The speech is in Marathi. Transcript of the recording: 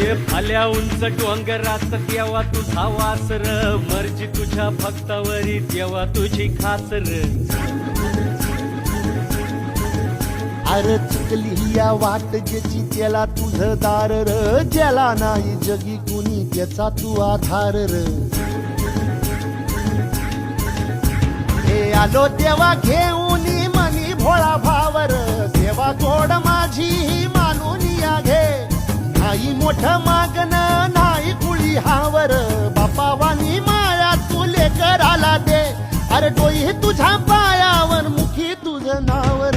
आल्या उंच डोंगरात देवा तुझा वासर, मर्जी तुझ्या भक्तावरी देवा तुझी खातर. अरे चुकली या वाट ज्याची त्याला तुझं दार र, ज्याला नाही जगी कुणी त्याचा तू आधार र. हे आलो देवा घेऊन मनी भोळा भावर, देवा गोड माझी मानून या घे. नाही मोठं मागण नाही कुळी हावर, बापावानी माया तुले कराला दे. अरे डोई तुझ्या पायावर मुखी तुझं नावर.